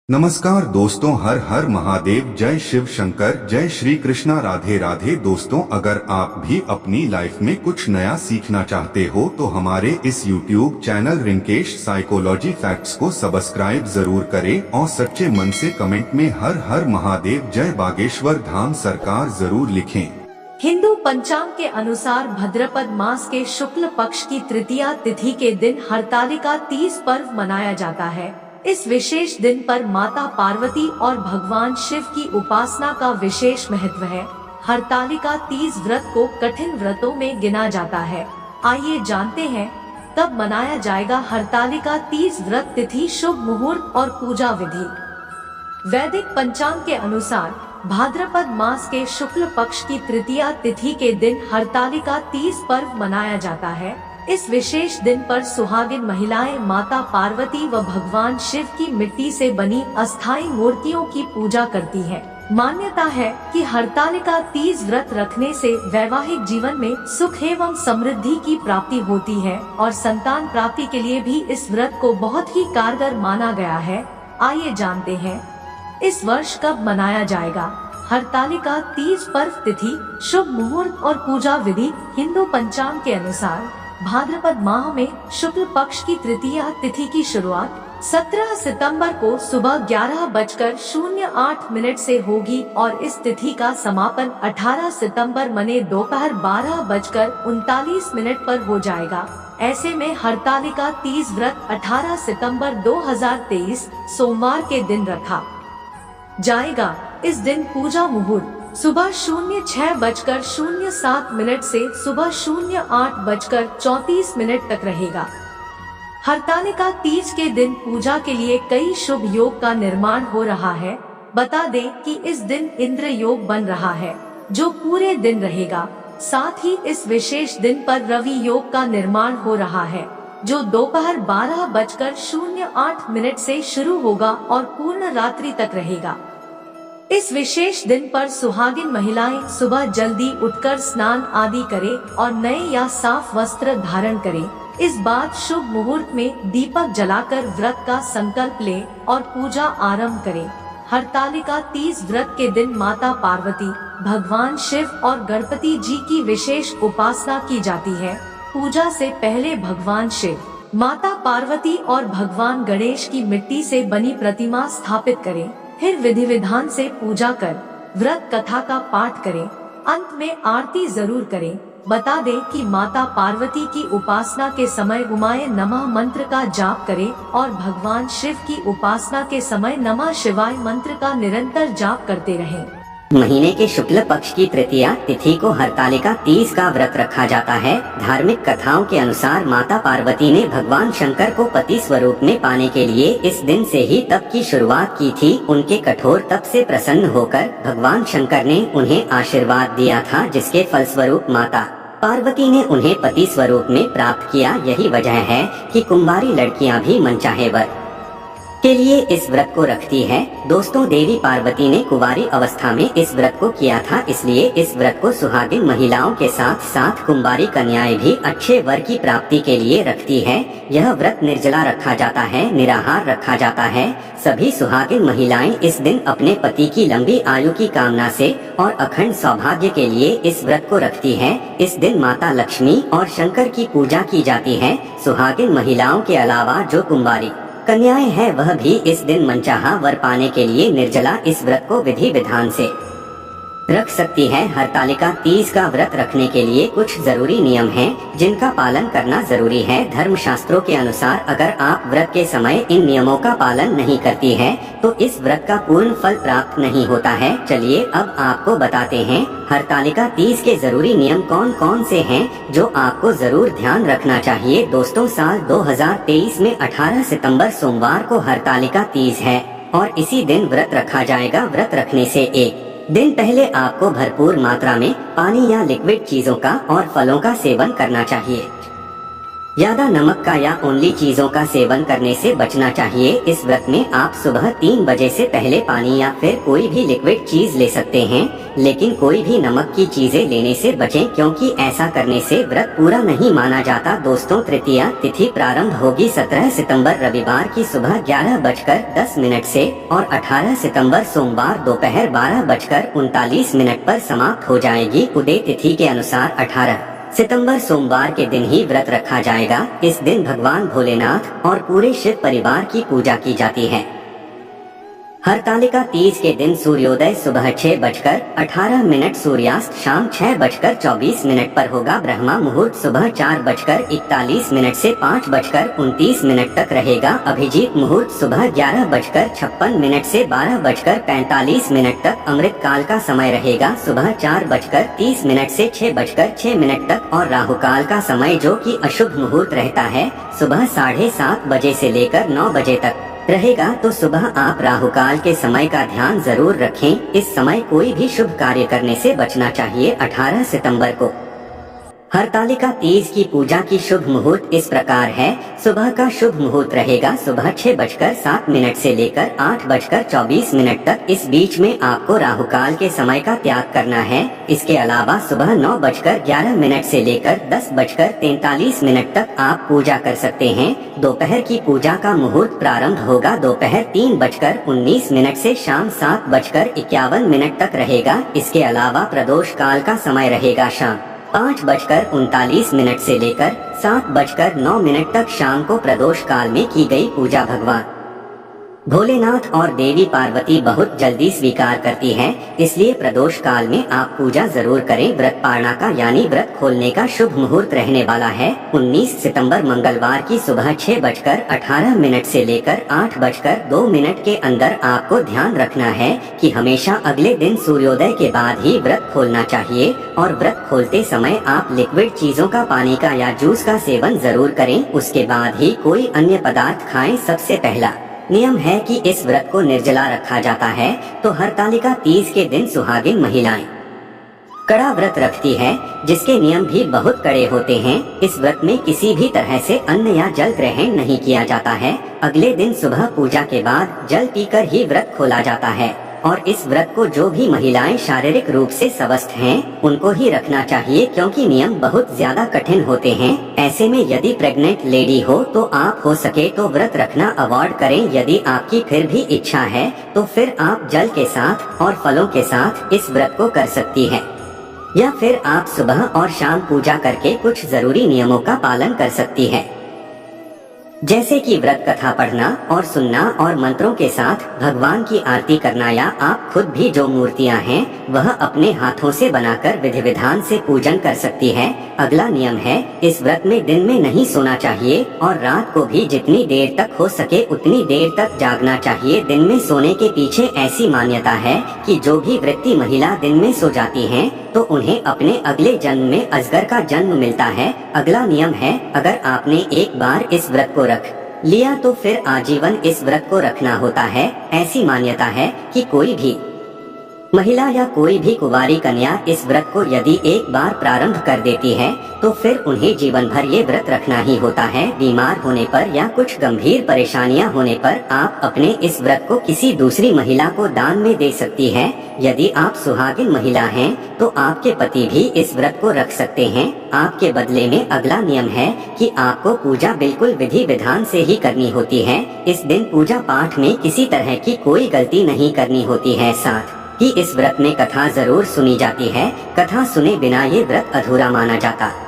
नमस्कार दोस्तों, हर हर महादेव, जय शिव शंकर, जय श्री कृष्णा, राधे राधे। दोस्तों, अगर आप भी अपनी लाइफ में कुछ नया सीखना चाहते हो तो हमारे इस YouTube channel Rinkesh psychology facts को सब्सक्राइब जरूर करें और सच्चे मन से कमेंट में हर हर महादेव, जय बागेश्वर धाम सरकार जरूर लिखें। हिंदू पंचांग के अनुसार भाद्रपद मास के शुक्ल पक्ष की तृतीया तिथि के दिन हरतालिका तीज पर्व मनाया जाता है। इस विशेष दिन पर माता पार्वती और भगवान शिव की उपासना का विशेष महत्व है। हरतालिका तीज व्रत को कठिन व्रतों में गिना जाता है। आइए जानते हैं कब मनाया जाएगा हरतालिका तीज व्रत, तिथि, शुभ मुहूर्त और पूजा विधि। वैदिक पंचांग के अनुसार भाद्रपद मास के शुक्ल पक्ष की तृतीया तिथि के दिन हरतालिका तीज पर्व मनाया जाता है। इस विशेष दिन पर सुहागिन महिलाएं माता पार्वती व भगवान शिव की मिट्टी से बनी अस्थायी मूर्तियों की पूजा करती हैं। मान्यता है कि हरतालिका तीज व्रत रखने से वैवाहिक जीवन में सुख एवं समृद्धि की प्राप्ति होती है और संतान प्राप्ति के लिए भी इस व्रत को बहुत ही कारगर माना गया है। आइए जानते हैं इस वर्ष कब मनाया जाएगा हरतालिका तीज पर्व, तिथि, शुभ मुहूर्त और पूजा विधि। हिंदू पंचांग के अनुसार भाद्रपद माह में शुक्ल पक्ष की तृतीया तिथि की शुरुआत 17 सितंबर को सुबह 11:08 से होगी और इस तिथि का समापन 18 सितंबर मने दोपहर 12:39 पर हो जाएगा। ऐसे में हरतालिका तीज व्रत 18 सितंबर 2023 सोमवार के दिन रखा जाएगा। इस दिन पूजा मुहूर्त सुबह 06:07 से सुबह 08:34 तक रहेगा। हरतालिका तीज के दिन पूजा के लिए कई शुभ योग का निर्माण हो रहा है। बता दें कि इस दिन इंद्र योग बन रहा है जो पूरे दिन रहेगा। साथ ही इस विशेष दिन पर रवि योग का निर्माण हो रहा है जो दोपहर 12:08 से शुरू होगा और पूर्ण रात्रि तक रहेगा। इस विशेष दिन पर सुहागिन महिलाएं सुबह जल्दी उठकर स्नान आदि करें और नए या साफ वस्त्र धारण करें। इस बाद शुभ मुहूर्त में दीपक जलाकर व्रत का संकल्प लें और पूजा आरंभ करें। हरतालिका तीज व्रत के दिन माता पार्वती, भगवान शिव और गणपति जी की विशेष उपासना की जाती है। पूजा से पहले भगवान शिव, माता पार्वती और भगवान गणेश की मिट्टी से बनी प्रतिमा स्थापित करें। फिर विधि विधान से पूजा कर व्रत कथा का पाठ करें। अंत में आरती जरूर करें। बता दें कि माता पार्वती की उपासना के समय उमाय नमः मंत्र का जाप करें और भगवान शिव की उपासना के समय नमः शिवाय मंत्र का निरंतर जाप करते रहें। महीने के शुक्ल पक्ष की तृतीया तिथि को हरतालिका तीज का व्रत रखा जाता है। धार्मिक कथाओं के अनुसार माता पार्वती ने भगवान शंकर को पति स्वरूप में पाने के लिए इस दिन से ही तप की शुरुआत की थी। उनके कठोर तप से प्रसन्न होकर भगवान शंकर ने उन्हें आशीर्वाद दिया था, जिसके फलस्वरूप माता पार्वती ने उन्हें पति स्वरूप में प्राप्त किया। यही वजह है कि कुंवारी लड़कियां भी मनचाहे वर के लिए इस व्रत को रखती है। दोस्तों, देवी पार्वती ने कुंवारी अवस्था में इस व्रत को किया था, इसलिए इस व्रत को सुहागिन महिलाओं के साथ साथ कुंवारी कन्याएं भी अच्छे वर की प्राप्ति के लिए रखती है। यह व्रत निर्जला रखा जाता है, निराहार रखा जाता है। सभी सुहागिन महिलाएं इस दिन अपने पति की लंबी आयु की कामना से और अखंड सौभाग्य के लिए इस व्रत को रखती है। इस दिन माता लक्ष्मी और शंकर की पूजा की जाती है। सुहागिन महिलाओं के अलावा जो कुंवारी कन्याएं हैं वह भी इस दिन मनचाहा वर पाने के लिए निर्जला इस व्रत को विधि विधान से रख सकती है। हरतालिका तीज का व्रत रखने के लिए कुछ जरूरी नियम हैं जिनका पालन करना जरूरी है। धर्मशास्त्रों के अनुसार अगर आप व्रत के समय इन नियमों का पालन नहीं करती है तो इस व्रत का पूर्ण फल प्राप्त नहीं होता है। चलिए अब आपको बताते हैं हरतालिका तीज के जरूरी नियम कौन कौन से हैं जो आपको जरूर ध्यान रखना चाहिए। दोस्तों, साल 2023 में 18 सितंबर सोमवार को हरतालिका तीज है और इसी दिन व्रत रखा जाएगा। व्रत रखने से एक दिन पहले आपको भरपूर मात्रा में पानी या लिक्विड चीजों का और फलों का सेवन करना चाहिए। ज्यादा नमक का या ओनली चीजों का सेवन करने से बचना चाहिए। इस व्रत में आप सुबह 3 बजे से पहले पानी या फिर कोई भी लिक्विड चीज ले सकते हैं, लेकिन कोई भी नमक की चीजें लेने से बचें, क्योंकि ऐसा करने से व्रत पूरा नहीं माना जाता। दोस्तों, तृतीया तिथि प्रारंभ होगी 17 सितंबर रविवार की सुबह 11:10 से और 18 सितंबर सोमवार दोपहर 12:39 पर समाप्त हो जाएगी। उदय तिथि के अनुसार 18 सितंबर सोमवार के दिन ही व्रत रखा जाएगा। इस दिन भगवान भोलेनाथ और पूरे शिव परिवार की पूजा की जाती है। हरतालिका तीज के दिन सूर्योदय सुबह 6:18, सूर्यास्त शाम 6:24 पर होगा। ब्रह्मा मुहूर्त सुबह 4:41 से 5:29 तक रहेगा। अभिजीत मुहूर्त सुबह 11:56 से 12:45 तक अमृत काल का समय रहेगा। सुबह 4:30 से 6:06 तक और राहु काल का समय, जो कि अशुभ मुहूर्त रहता है, सुबह 7:30 बजे से लेकर 9 बजे तक रहेगा। तो सुबह आप राहु काल के समय का ध्यान जरूर रखें। इस समय कोई भी शुभ कार्य करने से बचना चाहिए। 18 सितंबर को हरतालिका तीज की पूजा की शुभ मुहूर्त इस प्रकार है। सुबह का शुभ मुहूर्त रहेगा सुबह 6:07 से लेकर 8:24 तक। इस बीच में आपको राहु काल के समय का त्याग करना है। इसके अलावा सुबह 9:11 से लेकर 10:43 तक आप पूजा कर सकते हैं। दोपहर की पूजा का मुहूर्त प्रारंभ होगा दोपहर 3:19 से शाम 7:51 तक रहेगा। इसके अलावा प्रदोष काल का समय रहेगा शाम 5:39 से लेकर 7:09 तक। शाम को प्रदोष काल में की गई पूजा भगवान भोलेनाथ और देवी पार्वती बहुत जल्दी स्वीकार करती है, इसलिए प्रदोष काल में आप पूजा जरूर करें। व्रत पारणा का यानी व्रत खोलने का शुभ मुहूर्त रहने वाला है 19 सितंबर मंगलवार की सुबह 6:18 से लेकर 8:02 के अंदर। आपको ध्यान रखना है कि हमेशा अगले दिन सूर्योदय के बाद ही व्रत खोलना चाहिए और व्रत खोलते समय आप लिक्विड चीजों का, पानी का या जूस का सेवन जरूर करें। उसके बाद ही कोई अन्य पदार्थ खाएं। सबसे पहला नियम है कि इस व्रत को निर्जला रखा जाता है। तो हरतालिका तीज के दिन सुहागिन महिलाएं कड़ा व्रत रखती है, जिसके नियम भी बहुत कड़े होते हैं। इस व्रत में किसी भी तरह से अन्न या जल ग्रहण नहीं किया जाता है। अगले दिन सुबह पूजा के बाद जल पीकर ही व्रत खोला जाता है और इस व्रत को जो भी महिलाएं शारीरिक रूप से स्वस्थ हैं, उनको ही रखना चाहिए, क्योंकि नियम बहुत ज्यादा कठिन होते हैं। ऐसे में यदि प्रेग्नेंट लेडी हो तो आप हो सके तो व्रत रखना अवॉइड करें। यदि आपकी फिर भी इच्छा है तो फिर आप जल के साथ और फलों के साथ इस व्रत को कर सकती है, या फिर आप सुबह और शाम पूजा करके कुछ जरूरी नियमों का पालन कर सकती है, जैसे कि व्रत कथा पढ़ना और सुनना और मंत्रों के साथ भगवान की आरती करना, या आप खुद भी जो मूर्तियां हैं वह अपने हाथों से बनाकर विधि विधान से पूजन कर सकती है। अगला नियम है, इस व्रत में दिन में नहीं सोना चाहिए और रात को भी जितनी देर तक हो सके उतनी देर तक जागना चाहिए। दिन में सोने के पीछे ऐसी मान्यता है कि जो भी वृत्ति महिला दिन में सो जाती हैं, तो उन्हें अपने अगले जन्म में अजगर का जन्म मिलता है। अगला नियम है, अगर आपने एक बार इस व्रत को रख लिया तो फिर आजीवन इस व्रत को रखना होता है। ऐसी मान्यता है कि कोई भी महिला या कोई भी कुंवारी कन्या इस व्रत को यदि एक बार प्रारंभ कर देती है तो फिर उन्हें जीवन भर ये व्रत रखना ही होता है। बीमार होने पर या कुछ गंभीर परेशानियां होने पर आप अपने इस व्रत को किसी दूसरी महिला को दान में दे सकती है। यदि आप सुहागिन महिला हैं तो आपके पति भी इस व्रत को रख सकते हैं। आपके बदले में अगला नियम है कि आपको पूजा बिल्कुल विधि विधान से ही करनी होती है। इस दिन पूजा पाठ में किसी तरह की कोई गलती नहीं करनी होती है। साथ कि इस व्रत में कथा जरूर सुनी जाती है। कथा सुने बिना ये व्रत अधूरा माना जाता है।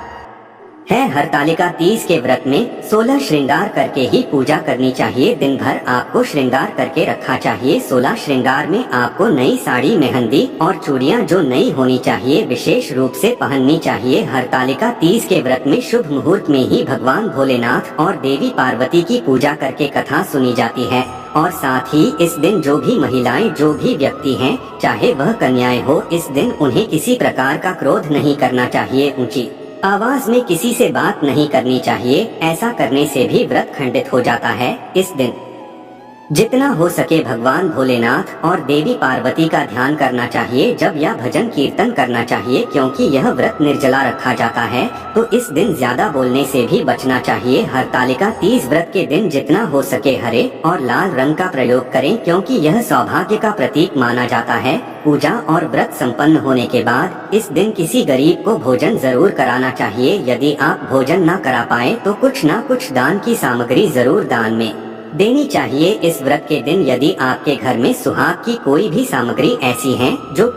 हरतालिका तीज के व्रत में 16 श्रृंगार करके ही पूजा करनी चाहिए। दिन भर आपको श्रृंगार करके रखा चाहिए। 16 श्रृंगार में आपको नई साड़ी, मेहंदी और चूड़ियां जो नई होनी चाहिए विशेष रूप से पहननी चाहिए। हरतालिका तीज के व्रत में शुभ मुहूर्त में ही भगवान भोलेनाथ और देवी पार्वती की पूजा करके कथा सुनी जाती है। और साथ ही इस दिन जो भी महिलाएं, जो भी व्यक्ति हैं, चाहे वह कन्याएं हो, इस दिन उन्हें किसी प्रकार का क्रोध नहीं करना चाहिए। ऊंची आवाज में किसी से बात नहीं करनी चाहिए। ऐसा करने से भी व्रत खंडित हो जाता है। इस दिन जितना हो सके भगवान भोलेनाथ और देवी पार्वती का ध्यान करना चाहिए जब यह भजन कीर्तन करना चाहिए, क्योंकि यह व्रत निर्जला रखा जाता है। तो इस दिन ज्यादा बोलने से भी बचना चाहिए। हरतालिका तीज व्रत के दिन जितना हो सके हरे और लाल रंग का प्रयोग करें, क्योंकि यह सौभाग्य का प्रतीक माना जाता है। पूजा और व्रत संपन्न होने के बाद इस दिन किसी गरीब को भोजन जरूर कराना चाहिए। यदि आप भोजन न करा पाए तो कुछ न कुछ दान की सामग्री जरूर दान में देनी चाहिए। इस व्रत के दिन यदि आपके घर में सुहाग की कोई भी सामग्री ऐसी है जो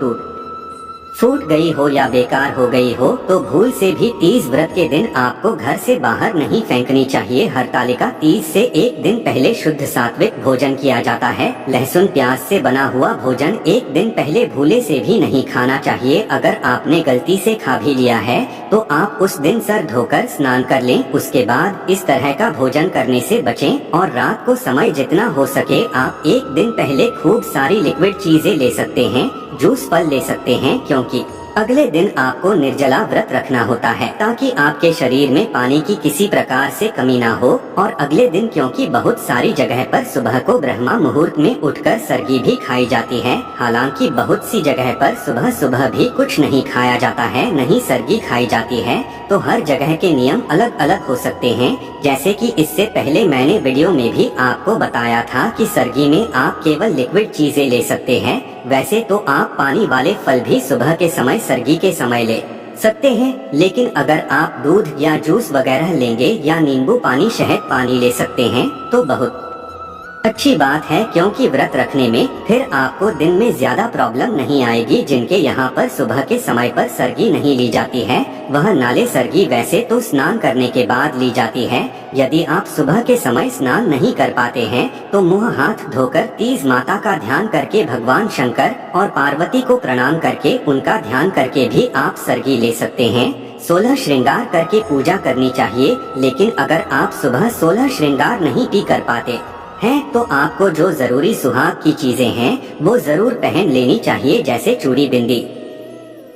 फूट गई हो या बेकार हो गई हो, तो भूल से भी तीज व्रत के दिन आपको घर से बाहर नहीं फेंकनी चाहिए। हरतालिका तीज से एक दिन पहले शुद्ध सात्विक भोजन किया जाता है। लहसुन प्याज से बना हुआ भोजन एक दिन पहले भूले से भी नहीं खाना चाहिए। अगर आपने गलती से खा भी लिया है तो आप उस दिन सर धोकर स्नान कर लें। उसके बाद इस तरह का भोजन करने से बचें और रात को समय जितना हो सके आप एक दिन पहले खूब सारी लिक्विड चीजें ले सकते हैं, जूस फल ले सकते हैं, क्योंकि अगले दिन आपको निर्जला व्रत रखना होता है ताकि आपके शरीर में पानी की किसी प्रकार से कमी ना हो। और अगले दिन क्योंकि बहुत सारी जगह पर सुबह को ब्रह्मा मुहूर्त में उठकर सरगी भी खाई जाती है। हालांकि बहुत सी जगह पर सुबह सुबह भी कुछ नहीं खाया जाता है, नहीं सरगी खाई जाती है। तो हर जगह के नियम अलग अलग हो सकते हैं। जैसे कि इससे पहले मैंने वीडियो में भी आपको बताया था कि सरगी में आप केवल लिक्विड चीजें ले सकते हैं। वैसे तो आप पानी वाले फल भी सुबह के समय सरगी के समय ले सकते हैं, लेकिन अगर आप दूध या जूस वगैरह लेंगे या नींबू पानी शहद पानी ले सकते हैं तो बहुत अच्छी बात है, क्योंकि व्रत रखने में फिर आपको दिन में ज्यादा प्रॉब्लम नहीं आएगी। जिनके यहाँ पर सुबह के समय पर सरगी नहीं ली जाती है वह नाले सरगी वैसे तो स्नान करने के बाद ली जाती है। यदि आप सुबह के समय स्नान नहीं कर पाते हैं तो मुंह हाथ धोकर तीज माता का ध्यान करके भगवान शंकर और पार्वती को प्रणाम करके उनका ध्यान करके भी आप सरगी ले सकते हैं। 16 श्रृंगार करके पूजा करनी चाहिए, लेकिन अगर आप सुबह 16 श्रृंगार नहीं भी कर पाते हैं तो आपको जो जरूरी सुहाग की चीजें हैं वो जरूर पहन लेनी चाहिए, जैसे चूड़ी, बिंदी,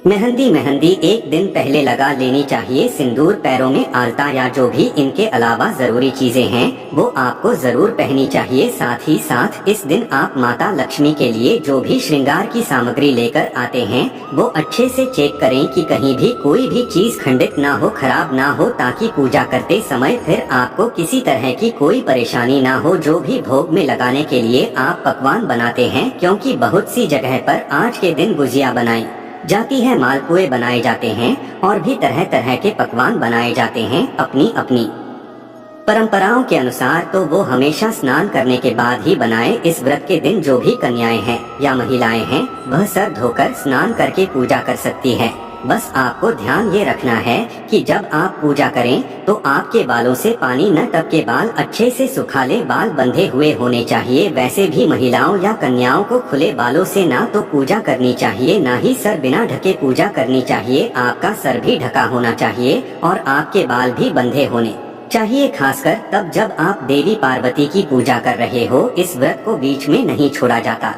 मेहंदी एक दिन पहले लगा लेनी चाहिए। सिंदूर, पैरों में आलता या जो भी इनके अलावा जरूरी चीजें हैं वो आपको जरूर पहननी चाहिए। साथ ही साथ इस दिन आप माता लक्ष्मी के लिए जो भी श्रृंगार की सामग्री लेकर आते हैं वो अच्छे से चेक करें कि कहीं भी कोई भी चीज खंडित ना हो, खराब ना हो, ताकि पूजा करते समय फिर आपको किसी तरह की कोई परेशानी ना हो। जो भी भोग में लगाने के लिए आप पकवान बनाते हैं, क्योंकि बहुत सी जगह पर आज के दिन गुजिया बनाई जाती है, मालपुए बनाए जाते हैं और भी तरह तरह के पकवान बनाए जाते हैं अपनी अपनी परंपराओं के अनुसार। तो वो हमेशा स्नान करने के बाद ही बनाए। इस व्रत के दिन जो भी कन्याएं हैं या महिलाएं हैं वह सर धोकर स्नान करके पूजा कर सकती है। बस आपको ध्यान ये रखना है कि जब आप पूजा करें तो आपके बालों से पानी न टपके, बाल अच्छे से सुखाले बाल बंधे हुए होने चाहिए। वैसे भी महिलाओं या कन्याओं को खुले बालों से ना तो पूजा करनी चाहिए, ना ही सर बिना ढके पूजा करनी चाहिए। आपका सर भी ढका होना चाहिए और आपके बाल भी बंधे होने चाहिए, खासकर तब जब आप देवी पार्वती की पूजा कर रहे हो। इस व्रत को बीच में नहीं छोड़ा जाता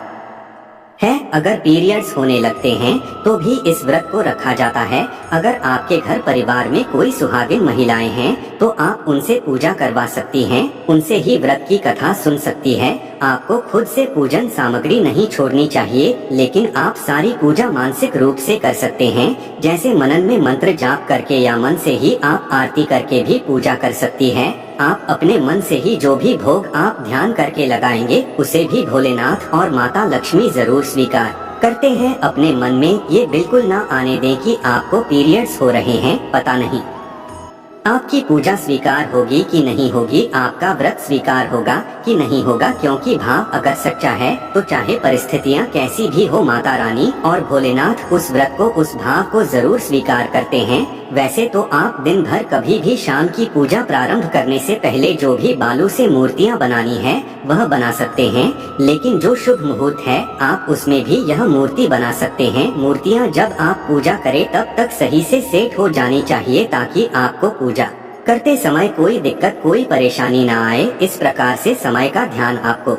है। अगर पीरियड्स होने लगते हैं तो भी इस व्रत को रखा जाता है। अगर आपके घर परिवार में कोई सुहागिन महिलाएं हैं तो आप उनसे पूजा करवा सकती हैं, उनसे ही व्रत की कथा सुन सकती है। आपको खुद से पूजन सामग्री नहीं छोड़नी चाहिए, लेकिन आप सारी पूजा मानसिक रूप से कर सकते हैं। जैसे मनन में मंत्र जाप करके या मन से ही आप आरती करके भी पूजा कर सकती है। आप अपने मन से ही जो भी भोग आप ध्यान करके लगाएंगे उसे भी भोलेनाथ और माता लक्ष्मी जरूर स्वीकार करते हैं। अपने मन में ये बिल्कुल ना आने दें कि आपको पीरियड्स हो रहे हैं, पता नहीं आपकी पूजा स्वीकार होगी कि नहीं होगी, आपका व्रत स्वीकार होगा कि नहीं होगा। क्योंकि भाव अगर सच्चा है तो चाहे परिस्थितियां कैसी भी हो, माता रानी और भोलेनाथ उस व्रत को, उस भाव को जरूर स्वीकार करते हैं। वैसे तो आप दिन भर कभी भी शाम की पूजा प्रारंभ करने से पहले जो भी बालू से मूर्तियां बनानी है वह बना सकते हैं, लेकिन जो शुभ मुहूर्त है आप उसमें भी यह मूर्ति बना सकते हैं। मूर्तियां जब आप पूजा करें तब तक सही से सेट हो जानी चाहिए ताकि आपको पूजा करते समय कोई दिक्कत, कोई परेशानी ना आए। इस प्रकार से समय का ध्यान आपको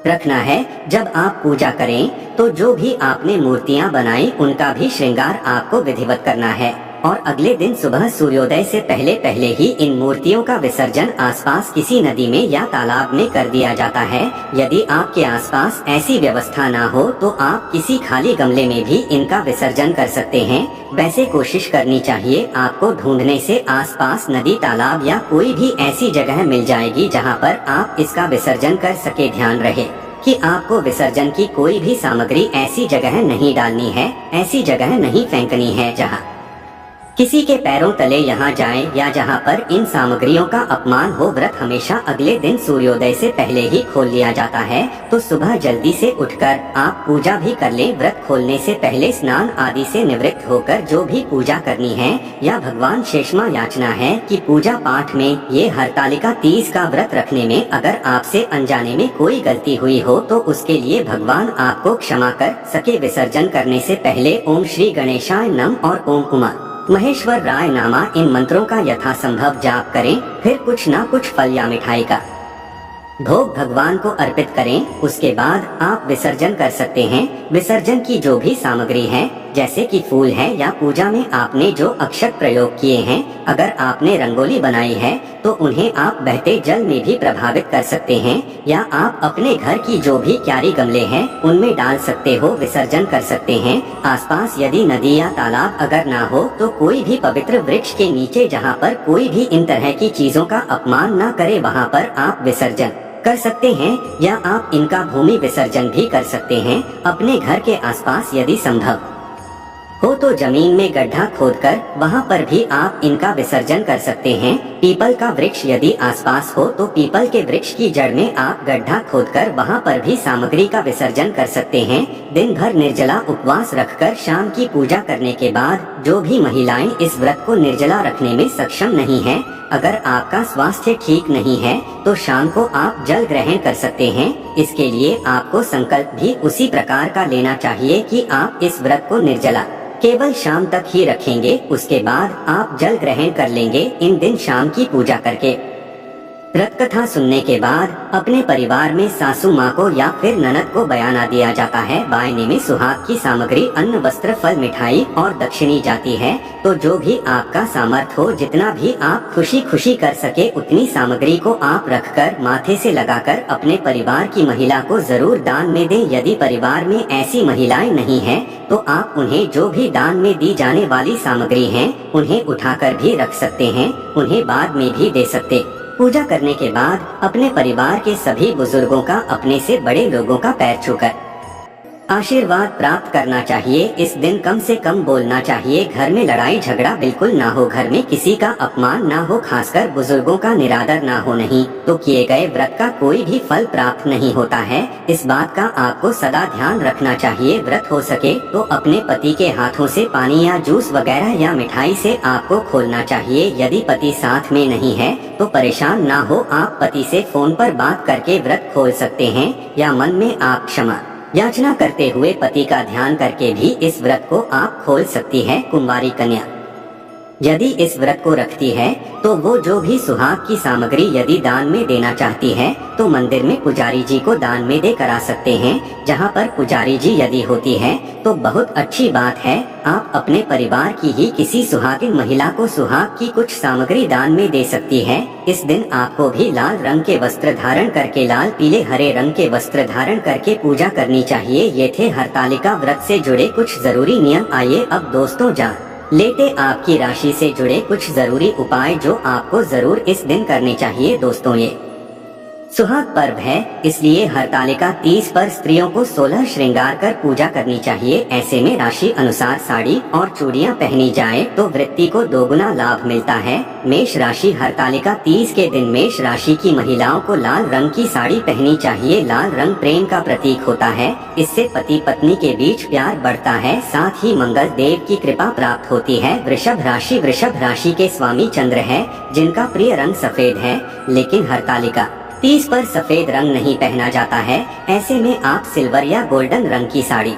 रखना है। जब आप पूजा करें तो जो भी आपने मूर्तियां बनाई उनका भी श्रृंगार आपको विधिवत करना है और अगले दिन सुबह सूर्योदय से पहले पहले ही इन मूर्तियों का विसर्जन आसपास किसी नदी में या तालाब में कर दिया जाता है। यदि आपके आसपास ऐसी व्यवस्था ना हो तो आप किसी खाली गमले में भी इनका विसर्जन कर सकते हैं। वैसे कोशिश करनी चाहिए, आपको ढूंढने से आसपास नदी, तालाब या कोई भी ऐसी जगह मिल जाएगी जहां पर आप इसका विसर्जन कर सके। ध्यान रहे कि आपको विसर्जन की कोई भी सामग्री ऐसी जगह नहीं डालनी है, ऐसी जगह नहीं फेंकनी है जहां किसी के पैरों तले यहाँ जाए या जहाँ पर इन सामग्रियों का अपमान हो। व्रत हमेशा अगले दिन सूर्योदय से पहले ही खोल लिया जाता है, तो सुबह जल्दी से उठकर आप पूजा भी कर लें। व्रत खोलने से पहले स्नान आदि से निवृत्त होकर जो भी पूजा करनी है या भगवान शेषमा याचना है कि पूजा पाठ में ये हरतालिका तीज का व्रत रखने में अगर आपसे अनजाने में कोई गलती हुई हो तो उसके लिए भगवान आपको क्षमा कर सके। विसर्जन करने से पहले ओम श्री गणेशाय नम और ओम उमा महेश्वर राय नामा इन मंत्रों का यथासंभव जाप करें। फिर कुछ ना कुछ फल या मिठाई का भोग भगवान को अर्पित करें। उसके बाद आप विसर्जन कर सकते हैं। विसर्जन की जो भी सामग्री है, जैसे कि फूल है या पूजा में आपने जो अक्षत प्रयोग किए हैं, अगर आपने रंगोली बनाई है तो उन्हें आप बहते जल में भी प्रभावित कर सकते हैं या आप अपने घर की जो भी क्यारी गमले हैं उनमें डाल सकते हो, विसर्जन कर सकते हैं। आसपास यदि नदी या तालाब अगर ना हो तो कोई भी पवित्र वृक्ष के नीचे जहाँ पर कोई भी इन तरह की चीजों का अपमान न करे वहाँ पर आप विसर्जन कर सकते हैं या आप इनका भूमि विसर्जन भी कर सकते हैं। अपने घर के आसपास यदि संभव हो तो जमीन में गड्ढा खोदकर वहां पर भी आप इनका विसर्जन कर सकते हैं। पीपल का वृक्ष यदि आसपास हो तो पीपल के वृक्ष की जड़ में आप गड्ढा खोदकर वहां पर भी सामग्री का विसर्जन कर सकते हैं। दिन भर निर्जला उपवास रखकर शाम की पूजा करने के बाद जो भी महिलाएं इस व्रत को निर्जला रखने में सक्षम नहीं है, अगर आपका स्वास्थ्य ठीक नहीं है तो शाम को आप जल ग्रहण कर सकते हैं। इसके लिए आपको संकल्प भी उसी प्रकार का लेना चाहिए कि आप इस व्रत को निर्जला केवल शाम तक ही रखेंगे, उसके बाद आप जल ग्रहण कर लेंगे। इन दिन शाम की पूजा करके व्रत कथा सुनने के बाद अपने परिवार में सासू माँ को या फिर ननद को बयाना दिया जाता है। बायने में सुहाग की सामग्री, अन्न, वस्त्र, फल, मिठाई और दक्षिणी जाती है। तो जो भी आपका सामर्थ्य हो, जितना भी आप खुशी खुशी कर सके उतनी सामग्री को आप रखकर माथे से लगाकर अपने परिवार की महिला को जरूर दान में दें। यदि परिवार में ऐसी महिलाएं नहीं है तो आप उन्हें जो भी दान में दी जाने वाली सामग्री है उन्हें उठाकर भी रख सकते हैं, उन्हें बाद में भी दे सकते। पूजा करने के बाद अपने परिवार के सभी बुजुर्गों का, अपने से बड़े लोगों का पैर छूकर आशीर्वाद प्राप्त करना चाहिए। इस दिन कम से कम बोलना चाहिए। घर में लड़ाई झगड़ा बिल्कुल ना हो, घर में किसी का अपमान ना हो, खासकर बुजुर्गों का निरादर ना हो, नहीं तो किए गए व्रत का कोई भी फल प्राप्त नहीं होता है। इस बात का आपको सदा ध्यान रखना चाहिए। व्रत हो सके तो अपने पति के हाथों से पानी या जूस वगैरह या मिठाई से आपको खोलना चाहिए। यदि पति साथ में नहीं है तो परेशान ना हो, आप पति से फोन पर बात करके व्रत खोल सकते हैं या मन में आप क्षमा याचना करते हुए पति का ध्यान करके भी इस व्रत को आप खोल सकती है। कुंवारी कन्या यदि इस व्रत को रखती है तो वो जो भी सुहाग की सामग्री यदि दान में देना चाहती है तो मंदिर में पुजारी जी को दान में दे करा सकते हैं। जहाँ पर पुजारी जी यदि होती है तो बहुत अच्छी बात है, आप अपने परिवार की ही किसी सुहागिन महिला को सुहाग की कुछ सामग्री दान में दे सकती है। इस दिन आपको भी लाल रंग के वस्त्र धारण करके, लाल, पीले, हरे रंग के वस्त्र धारण करके पूजा करनी चाहिए। ये थे हरतालिका व्रत से जुड़े कुछ जरूरी नियम। आइए अब दोस्तों जान लेते आपकी राशि से जुड़े कुछ जरूरी उपाय जो आपको जरूर इस दिन करने चाहिए। दोस्तों, ये सुहाग पर्व है, इसलिए हरतालिका तीज पर स्त्रियों को 16 श्रृंगार कर पूजा करनी चाहिए। ऐसे में राशि अनुसार साड़ी और चूड़ियां पहनी जाए तो वृत्ति को दोगुना लाभ मिलता है। मेष राशि हरतालिका तीज के दिन मेष राशि की महिलाओं को लाल रंग की साड़ी पहननी चाहिए। लाल रंग प्रेम का प्रतीक होता है, इससे पति पत्नी के बीच प्यार बढ़ता है, साथ ही मंगल देव की कृपा प्राप्त होती है। वृषभ राशि के स्वामी चंद्र है, जिनका प्रिय रंग सफेद है, लेकिन हरतालिका तीज पर सफेद रंग नहीं पहना जाता है। ऐसे में आप सिल्वर या गोल्डन रंग की साड़ी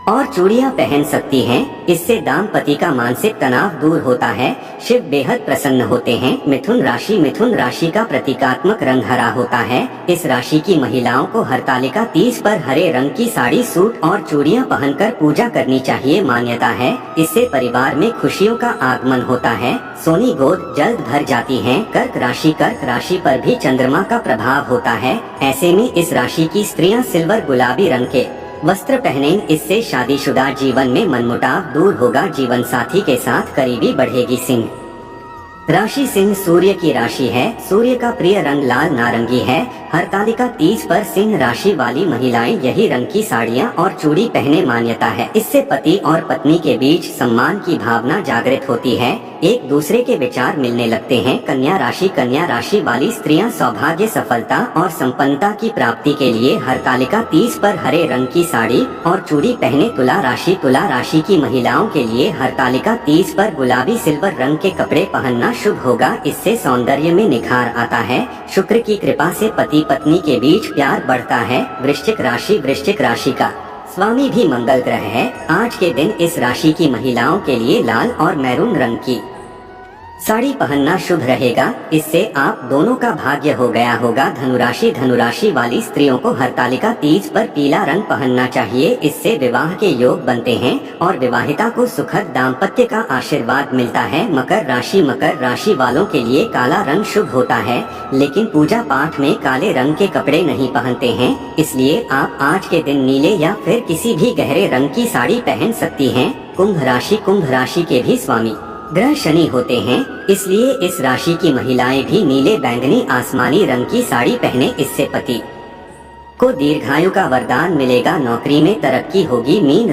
और चूड़ियां पहन सकती हैं। इससे दाम्पत्य का मानसिक तनाव दूर होता है। शिव बेहद प्रसन्न होते हैं। मिथुन राशि का प्रतीकात्मक रंग हरा होता है। इस राशि की महिलाओं को हरतालिका तीज पर हरे रंग की साड़ी, सूट और चूड़ियां पहनकर पूजा करनी चाहिए। मान्यता है इससे परिवार में खुशियों का आगमन होता है। सोनी गोद जल्द भर जाती है। कर्क राशि पर भी चंद्रमा का प्रभाव होता है। ऐसे में इस राशि की स्त्रियां सिल्वर गुलाबी रंग के वस्त्र पहनें। इससे शादीशुदा जीवन में मनमुटाव दूर होगा। जीवन साथी के साथ करीबी बढ़ेगी। सिंह सूर्य की राशि है। सूर्य का प्रिय रंग लाल नारंगी है। हरतालिका तीज पर सिंह राशि वाली महिलाएं यही रंग की साड़ियां और चूड़ी पहने। मान्यता है इससे पति और पत्नी के बीच सम्मान की भावना जागृत होती है। एक दूसरे के विचार मिलने लगते हैं। कन्या राशि वाली स्त्रियां सौभाग्य, सफलता और संपन्नता की प्राप्ति के लिए हरतालिका तीज पर हरे रंग की साड़ी और चूड़ी पहने। तुला राशि की महिलाओं के लिए हरतालिका तीज पर गुलाबी सिल्वर रंग के कपड़े पहनना शुभ होगा। इससे सौंदर्य में निखार आता है। शुक्र की कृपा से पति पत्नी के बीच प्यार बढ़ता है। वृश्चिक राशि का स्वामी भी मंगल ग्रह है। आज के दिन इस राशि की महिलाओं के लिए लाल और मैरून रंग की साड़ी पहनना शुभ रहेगा। इससे आप दोनों का भाग्य हो गया होगा। धनुराशि वाली स्त्रियों को हरतालिका तीज पर पीला रंग पहनना चाहिए। इससे विवाह के योग बनते हैं और विवाहिता को सुखद दाम्पत्य का आशीर्वाद मिलता है। मकर राशि वालों के लिए काला रंग शुभ होता है, लेकिन पूजा पाठ में काले रंग के कपड़े नहीं पहनते हैं। इसलिए आप आज के दिन नीले या फिर किसी भी गहरे रंग की साड़ी पहन सकती हैं। कुंभ राशि के भी स्वामी ग्रह शनि होते हैं। इसलिए इस राशि की महिलाएं भी नीले, बैंगनी, आसमानी रंग की साड़ी पहने। इससे पति को दीर्घायु का वरदान मिलेगा। नौकरी में तरक्की होगी। मीन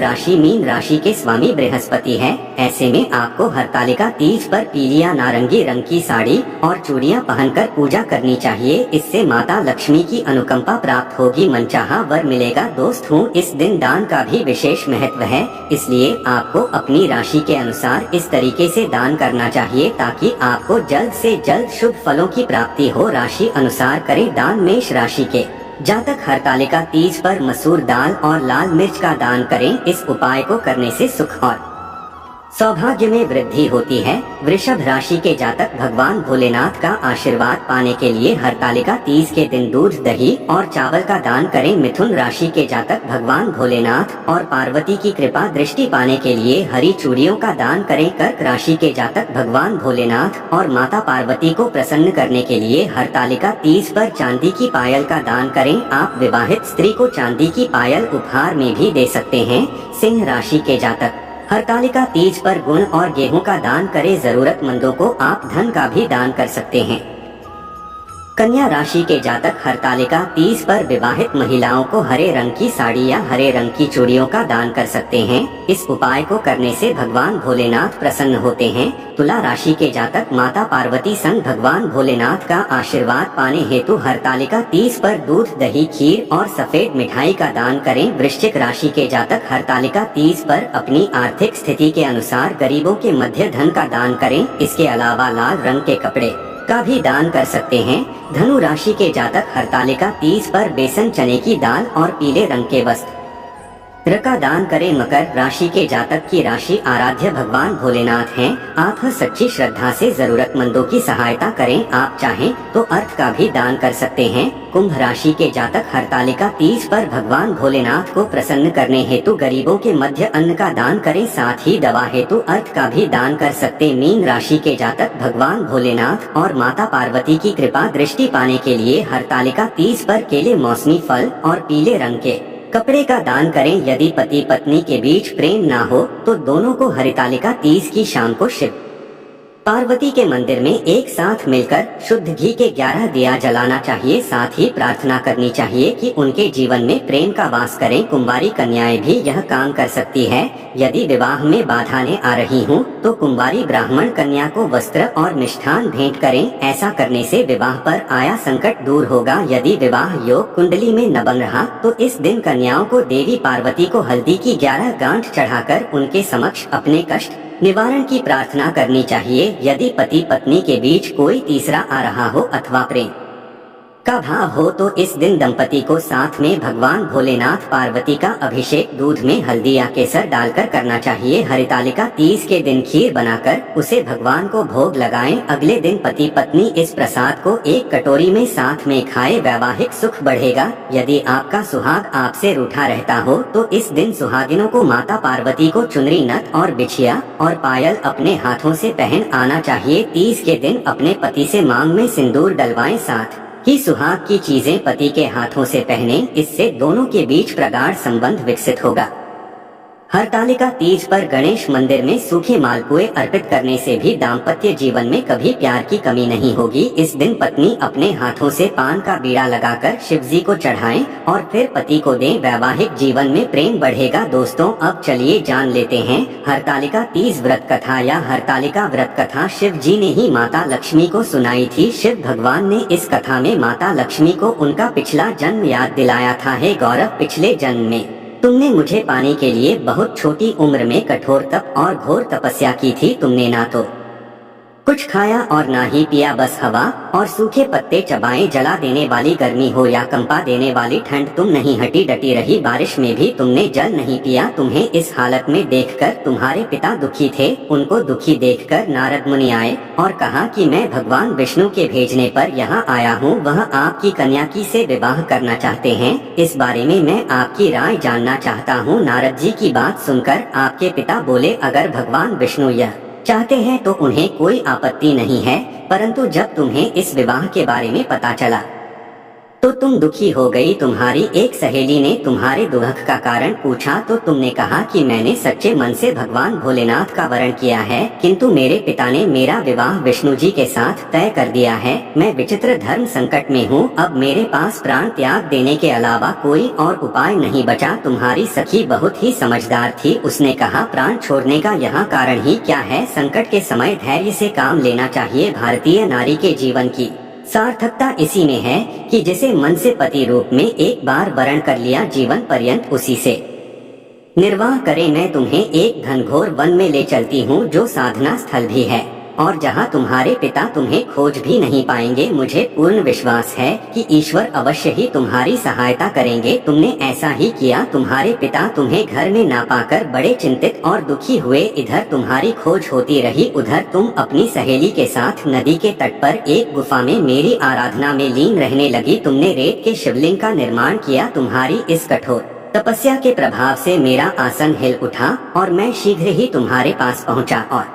राशि के स्वामी बृहस्पति है। ऐसे में आपको हरतालिका तीज पर पीली या नारंगी रंग की साड़ी और चूड़ियां पहनकर पूजा करनी चाहिए। इससे माता लक्ष्मी की अनुकंपा प्राप्त होगी। मनचाहा वर मिलेगा। दोस्त हूँ, इस दिन दान का भी विशेष महत्व है। इसलिए आपको अपनी राशि के अनुसार इस तरीके से दान करना चाहिए ताकि आपको जल्द से जल्द शुभ फलों की प्राप्ति हो। राशि अनुसार करें दान। मेष राशि के जातक हरतालिका तीज पर मसूर दाल और लाल मिर्च का दान करें। इस उपाय को करने से सुख और सौभाग्य में वृद्धि होती है। वृषभ राशि के जातक भगवान भोलेनाथ का आशीर्वाद पाने के लिए हरतालिका तीज के दिन दूध, दही और चावल का दान करें। मिथुन राशि के जातक भगवान भोलेनाथ और पार्वती की कृपा दृष्टि पाने के लिए हरी चूड़ियों का दान करें। कर्क राशि के जातक भगवान भोलेनाथ और माता पार्वती को प्रसन्न करने के लिए हरतालिका तीज पर चांदी की पायल का दान करें। आप विवाहित स्त्री को चांदी की पायल उपहार में भी दे सकते हैं। सिंह राशि के जातक हरतालिका तीज पर गुड़ और गेहूं का दान करें। जरूरतमंदों को आप धन का भी दान कर सकते हैं। कन्या राशि के जातक हरतालिका तीज पर विवाहित महिलाओं को हरे रंग की साड़ी या हरे रंग की चूड़ियों का दान कर सकते हैं। इस उपाय को करने से भगवान भोलेनाथ प्रसन्न होते हैं। तुला राशि के जातक माता पार्वती संग भगवान भोलेनाथ का आशीर्वाद पाने हेतु हरतालिका तीज पर दूध, दही, खीर और सफेद मिठाई का दान करें। वृश्चिक राशि के जातक हरतालिका तीज पर अपनी आर्थिक स्थिति के अनुसार गरीबों के मध्य धन का दान करें। इसके अलावा लाल रंग के कपड़े का भी दान कर सकते हैं। धनु राशि के जातक हरतालिका तीज पर बेसन, चने की दाल और पीले रंग के वस्त्र का दान करें। मकर राशि के जातक की राशि आराध्य भगवान भोलेनाथ हैं। आप सच्ची श्रद्धा से जरूरतमंदों की सहायता करें। आप चाहें तो अर्थ का भी दान कर सकते हैं। कुंभ राशि के जातक हरतालिका तीज पर भगवान भोलेनाथ को प्रसन्न करने हेतु गरीबों के मध्य अन्न का दान करें। साथ ही दवा हेतु अर्थ का भी दान कर सकते। मीन राशि के जातक भगवान भोलेनाथ और माता पार्वती की कृपा दृष्टि पाने के लिए हरतालिका तीज पर केले, मौसमी फल और पीले रंग के कपड़े का दान करें। यदि पति पत्नी के बीच प्रेम ना हो तो दोनों को हरतालिका तीज की शाम को शिव पार्वती के मंदिर में एक साथ मिलकर शुद्ध घी के 11 दिया जलाना चाहिए। साथ ही प्रार्थना करनी चाहिए कि उनके जीवन में प्रेम का वास करें। कुंवारी कन्याएं भी यह काम कर सकती है। यदि विवाह में बाधाएं आ रही हूँ तो कुंवारी ब्राह्मण कन्या को वस्त्र और मिष्ठान भेंट करें। ऐसा करने से विवाह पर आया संकट दूर होगा। यदि विवाह योग कुंडली में न बन रहा तो इस दिन कन्याओं को देवी पार्वती को हल्दी की 11 गांठ चढ़ाकर उनके समक्ष अपने कष्ट निवारण की प्रार्थना करनी चाहिए। यदि पति पत्नी के बीच कोई तीसरा आ रहा हो अथवा प्रेम का भाव हो तो इस दिन दंपति को साथ में भगवान भोलेनाथ पार्वती का अभिषेक दूध में हल्दी या केसर डालकर करना चाहिए। हरितालिका तीज के दिन खीर बनाकर उसे भगवान को भोग लगाएं। अगले दिन पति पत्नी इस प्रसाद को एक कटोरी में साथ में खाएं। वैवाहिक सुख बढ़ेगा। यदि आपका सुहाग आपसे रूठा रहता हो तो इस दिन सुहागिनों को माता पार्वती को चुनरी, नथ और बिछिया और पायल अपने हाथों से पहन आना चाहिए। तीज के दिन अपने पति से मांग में सिंदूर डलवाएं। साथ ही सुहाग की चीजें पति के हाथों से पहने। इससे दोनों के बीच प्रगाढ़ संबंध विकसित होगा। हरतालिका तीज पर गणेश मंदिर में सूखे मालपुए अर्पित करने से भी दाम्पत्य जीवन में कभी प्यार की कमी नहीं होगी। इस दिन पत्नी अपने हाथों से पान का बीड़ा लगाकर शिवजी को चढ़ाएं और फिर पति को दें। वैवाहिक जीवन में प्रेम बढ़ेगा। दोस्तों, अब चलिए जान लेते हैं हरतालिका तीज व्रत कथा। या हरतालिका व्रत कथा शिव जी ने ही माता लक्ष्मी को सुनाई थी। शिव भगवान ने इस कथा में माता लक्ष्मी को उनका पिछला जन्म याद दिलाया था। हे गौरव, पिछले जन्म में तुमने मुझे पाने के लिए बहुत छोटी उम्र में कठोर तप और घोर तपस्या की थी। तुमने ना तो कुछ खाया और ना ही पिया, बस हवा और सूखे पत्ते चबाए। जला देने वाली गर्मी हो या कंपा देने वाली ठंड, तुम नहीं हटी डटी रही। बारिश में भी तुमने जल नहीं पिया। तुम्हें इस हालत में देखकर तुम्हारे पिता दुखी थे। उनको दुखी देखकर नारद मुनि आए और कहा कि मैं भगवान विष्णु के भेजने पर यहाँ आया हूँ। वह आपकी कन्या की से विवाह करना चाहते हैं। इस बारे में मैं आपकी राय जानना चाहता हूँ। नारद जी की बात सुनकर आपके पिता बोले, अगर भगवान विष्णु यह चाहते हैं तो उन्हें कोई आपत्ति नहीं है, परंतु जब तुम्हें इस विवाह के बारे में पता चला तो तुम दुखी हो गई। तुम्हारी एक सहेली ने तुम्हारे दुख का कारण पूछा तो तुमने कहा कि मैंने सच्चे मन से भगवान भोलेनाथ का वरण किया है, किंतु मेरे पिता ने मेरा विवाह विष्णु जी के साथ तय कर दिया है। मैं विचित्र धर्म संकट में हूँ। अब मेरे पास प्राण त्याग देने के अलावा कोई और उपाय नहीं बचा। तुम्हारी सखी बहुत ही समझदार थी। उसने कहा, प्राण छोड़ने का यहाँ कारण ही क्या है। संकट के समय धैर्य से काम लेना चाहिए। भारतीय नारी के जीवन की सार्थकता इसी में है कि जिसे मन से पति रूप में एक बार वरण कर लिया, जीवन पर्यंत उसी से निर्वाह करे। मैं तुम्हें एक घनघोर वन में ले चलती हूँ जो साधना स्थल भी है और जहाँ तुम्हारे पिता तुम्हें खोज भी नहीं पाएंगे। मुझे पूर्ण विश्वास है कि ईश्वर अवश्य ही तुम्हारी सहायता करेंगे। तुमने ऐसा ही किया। तुम्हारे पिता तुम्हें घर में ना पाकर बड़े चिंतित और दुखी हुए। इधर तुम्हारी खोज होती रही, उधर तुम अपनी सहेली के साथ नदी के तट पर एक गुफा में मेरी आराधना में लीन रहने लगी। तुमने रेत के शिवलिंग का निर्माण किया। तुम्हारी इस कठोर तपस्या के प्रभाव से मेरा आसन हिल उठा और मैं शीघ्र ही तुम्हारे पास पहुँचा और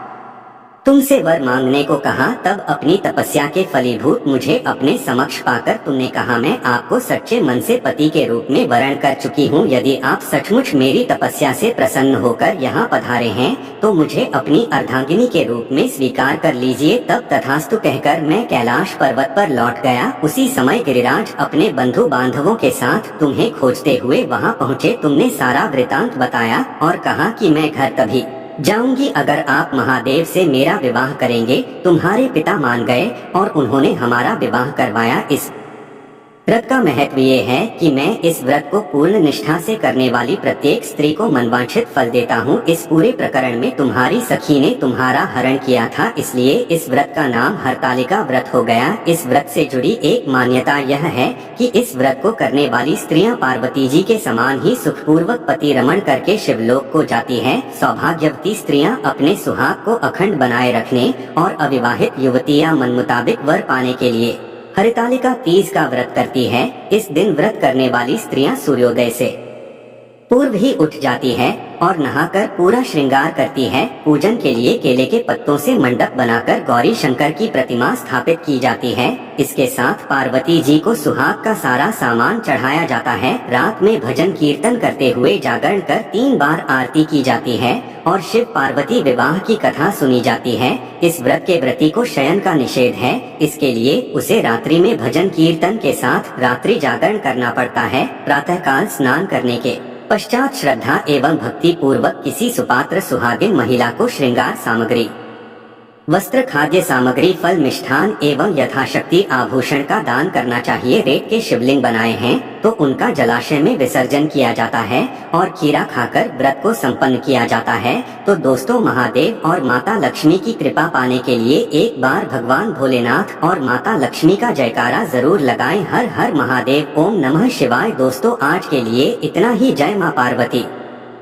तुमसे वर मांगने को कहा। तब अपनी तपस्या के फलीभूत मुझे अपने समक्ष पाकर तुमने कहा, मैं आपको सच्चे मन से पति के रूप में वरण कर चुकी हूँ। यदि आप सचमुच मेरी तपस्या से प्रसन्न होकर यहाँ पधारे हैं तो मुझे अपनी अर्धांगिनी के रूप में स्वीकार कर लीजिए। तब तथास्तु कहकर मैं कैलाश पर्वत पर लौट गया। उसी समय गिरिराज अपने बंधु बांधवों के साथ तुम्हें खोजते हुए वहाँ पहुँचे। तुमने सारा वृतांत बताया और कहा कि मैं घर तभी जाऊंगी अगर आप महादेव से मेरा विवाह करेंगे। तुम्हारे पिता मान गए और उन्होंने हमारा विवाह करवाया। इस व्रत का महत्व ये है कि मैं इस व्रत को पूर्ण निष्ठा से करने वाली प्रत्येक स्त्री को मनवांछित फल देता हूँ। इस पूरे प्रकरण में तुम्हारी सखी ने तुम्हारा हरण किया था, इसलिए इस व्रत का नाम हरतालिका व्रत हो गया। इस व्रत से जुड़ी एक मान्यता यह है कि इस व्रत को करने वाली स्त्रियां पार्वती जी के समान ही सुखपूर्वक पति रमण करके शिवलोक को जाती हैं। सौभाग्यवती स्त्रियां अपने सुहाग को अखंड बनाए रखने और अविवाहित युवतियां मन मुताबिक वर पाने के लिए हरितालिका तीज का व्रत करती है। इस दिन व्रत करने वाली स्त्रियां सूर्योदय से पूर्व ही उठ जाती है और नहाकर पूरा श्रृंगार करती है। पूजन के लिए केले के पत्तों से मंडप बनाकर गौरी शंकर की प्रतिमा स्थापित की जाती है। इसके साथ पार्वती जी को सुहाग का सारा सामान चढ़ाया जाता है। रात में भजन कीर्तन करते हुए जागरण कर 3 बार आरती की जाती है और शिव पार्वती विवाह की कथा सुनी जाती है। इस व्रत के व्रती को शयन का निषेध है, इसके लिए उसे रात्रि में भजन कीर्तन के साथ रात्रि जागरण करना पड़ता है। प्रातःकाल स्नान करने के पश्चात श्रद्धा एवं भक्ति पूर्वक किसी सुपात्र सुहागिन महिला को श्रृंगार सामग्री वस्त्र, खाद्य सामग्री, फल, मिष्ठान एवं यथाशक्ति आभूषण का दान करना चाहिए। रेत के शिवलिंग बनाए हैं तो उनका जलाशय में विसर्जन किया जाता है और खीरा खाकर व्रत को संपन्न किया जाता है। तो दोस्तों, महादेव और माता लक्ष्मी की कृपा पाने के लिए एक बार भगवान भोलेनाथ और माता लक्ष्मी का जयकारा जरूर लगाएं। हर हर महादेव, ओम नमः शिवाय। दोस्तों, आज के लिए इतना ही। जय मां पार्वती।